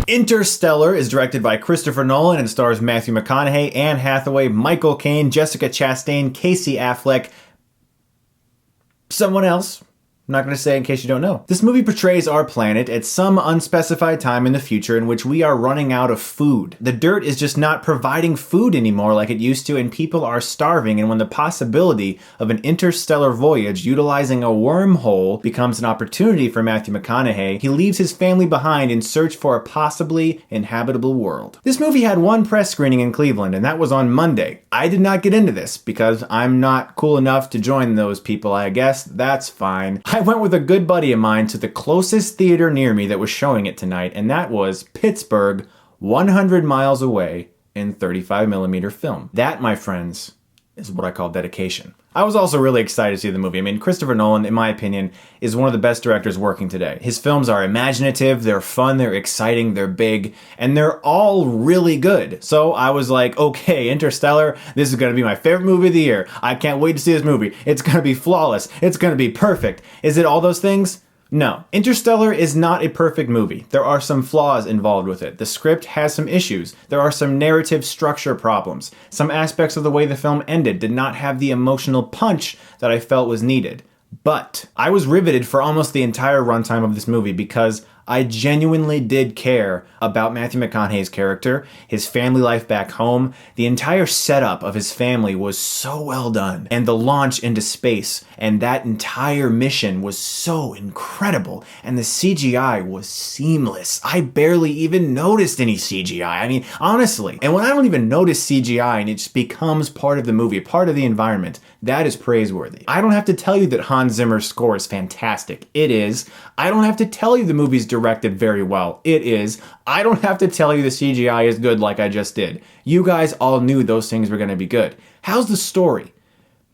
Interstellar is directed by Christopher Nolan and stars Matthew McConaughey, Anne Hathaway, Michael Caine, Jessica Chastain, Casey Affleck, someone else. I'm not going to say in case you don't know. This movie portrays our planet at some unspecified time in the future in which we are running out of food. The dirt is just not providing food anymore like it used to, and people are starving, and when the possibility of an interstellar voyage utilizing a wormhole becomes an opportunity for Matthew McConaughey, he leaves his family behind in search for a possibly inhabitable world. This movie had one press screening in Cleveland, and that was on Monday. I did not get into this because I'm not cool enough to join those people, I guess. That's fine. I went with a good buddy of mine to the closest theater near me that was showing it tonight, and that was Pittsburgh, 100 miles away in 35mm film. That, my friends, is what I call dedication. I was also really excited to see the movie. I mean, Christopher Nolan, in my opinion, is one of the best directors working today. His films are imaginative, they're fun, they're exciting, they're big, and they're all really good. So I was like, okay, Interstellar, this is gonna be my favorite movie of the year. I can't wait to see this movie. It's gonna be flawless. It's gonna be perfect. Is it all those things? No. Interstellar is not a perfect movie. There are some flaws involved with it. The script has some issues. There are some narrative structure problems. Some aspects of the way the film ended did not have the emotional punch that I felt was needed. But I was riveted for almost the entire runtime of this movie because I genuinely did care about Matthew McConaughey's character, his family life back home. The entire setup of his family was so well done, and the launch into space and that entire mission was so incredible, and the CGI was seamless. I barely even noticed any CGI. I mean, honestly. And when I don't even notice CGI and it just becomes part of the movie, part of the environment, that is praiseworthy. I don't have to tell you that Hans Zimmer's score is fantastic. It is. I don't have to tell you the movie's directed very well. It is. I don't have to tell you the CGI is good like I just did. You guys all knew those things were going to be good. How's the story?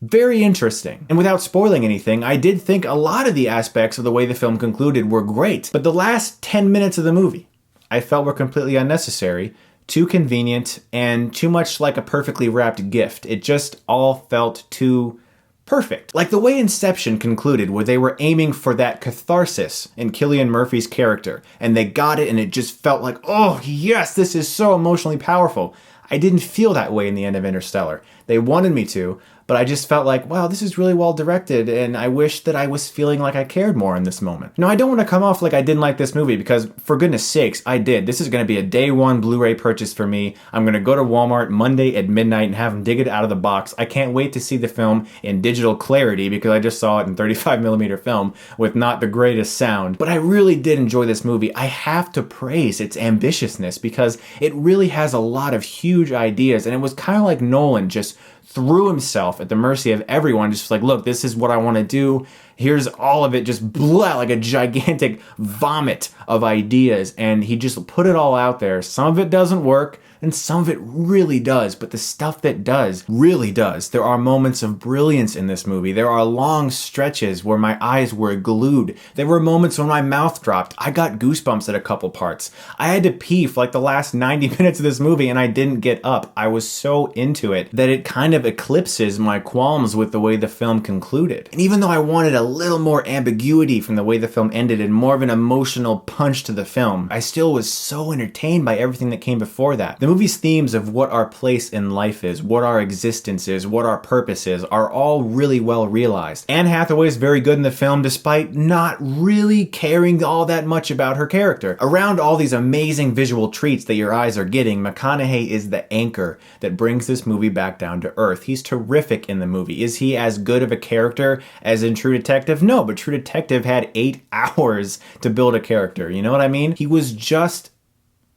Very interesting. And without spoiling anything, I did think a lot of the aspects of the way the film concluded were great. But the last 10 minutes of the movie, I felt were completely unnecessary, too convenient, and too much like a perfectly wrapped gift. It just all felt too perfect. Like the way Inception concluded, where they were aiming for that catharsis in Cillian Murphy's character, and they got it, and it just felt like, oh yes, this is so emotionally powerful. I didn't feel that way in the end of Interstellar. They wanted me to, but I just felt like, wow, this is really well directed, and I wish that I was feeling like I cared more in this moment. Now, I don't want to come off like I didn't like this movie, because for goodness sakes, I did. This is going to be a day one Blu-ray purchase for me. I'm going to go to Walmart Monday at midnight and have them dig it out of the box. I can't wait to see the film in digital clarity, because I just saw it in 35mm film with not the greatest sound. But I really did enjoy this movie. I have to praise its ambitiousness, because it really has a lot of huge ideas, and it was kind of like Nolan just threw himself at the mercy of everyone, just like, look, this is what I want to do. Here's all of it, just blah, like a gigantic vomit of ideas. And he just put it all out there. Some of it doesn't work, and some of it really does. But the stuff that does, really does. There are moments of brilliance in this movie. There are long stretches where my eyes were glued. There were moments when my mouth dropped. I got goosebumps at a couple parts. I had to pee for like the last 90 minutes of this movie, and I didn't get up. I was so into it that it kind of eclipses my qualms with the way the film concluded. And even though I wanted a little more ambiguity from the way the film ended and more of an emotional punch to the film, I still was so entertained by everything that came before that. The movie's themes of what our place in life is, what our existence is, what our purpose is, are all really well realized. Anne Hathaway is very good in the film despite not really caring all that much about her character. Around all these amazing visual treats that your eyes are getting, McConaughey is the anchor that brings this movie back down to earth. He's terrific in the movie. Is he as good of a character as in True Detective? No, but True Detective had 8 hours to build a character. You know what I mean? He was just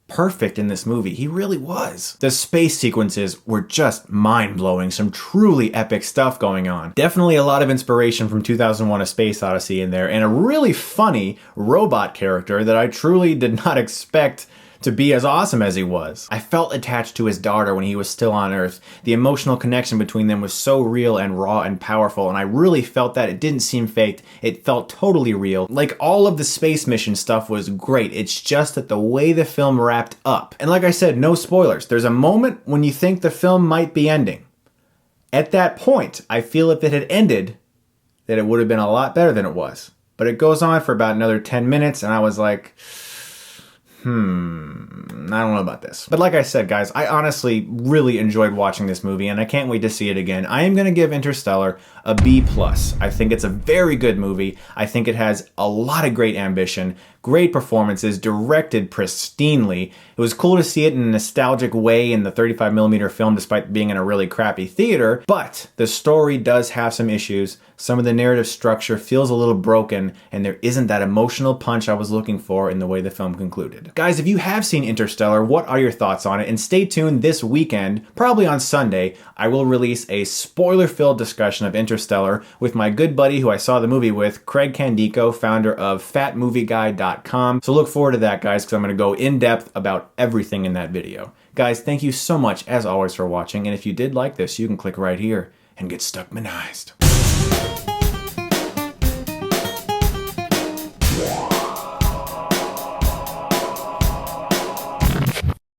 perfect in this movie. He really was. The space sequences were just mind-blowing. Some truly epic stuff going on. Definitely a lot of inspiration from 2001: A Space Odyssey in there, and a really funny robot character that I truly did not expect to be as awesome as he was. I felt attached to his daughter when he was still on Earth. The emotional connection between them was so real and raw and powerful, and I really felt that. It didn't seem faked. It felt totally real. Like, all of the space mission stuff was great. It's just that the way the film wrapped up. And like I said, no spoilers. There's a moment when you think the film might be ending. At that point, I feel if it had ended, that it would have been a lot better than it was. But it goes on for about another 10 minutes, and I was like, I don't know about this. But like I said, guys, I honestly really enjoyed watching this movie and I can't wait to see it again. I am going to give Interstellar a B+. I think it's a very good movie. I think it has a lot of great ambition, great performances, directed pristinely. It was cool to see it in a nostalgic way in the 35mm film despite being in a really crappy theater, but the story does have some issues. Some of the narrative structure feels a little broken and there isn't that emotional punch I was looking for in the way the film concluded. Guys, if you have seen Interstellar, what are your thoughts on it? And stay tuned this weekend, probably on Sunday, I will release a spoiler-filled discussion of Interstellar with my good buddy who I saw the movie with, Craig Candico, founder of fatmovieguy.com. So look forward to that, guys, because I'm going to go in depth about everything in that video. Guys, thank you so much, as always, for watching, and if you did like this, you can click right here and get Stuckmanized.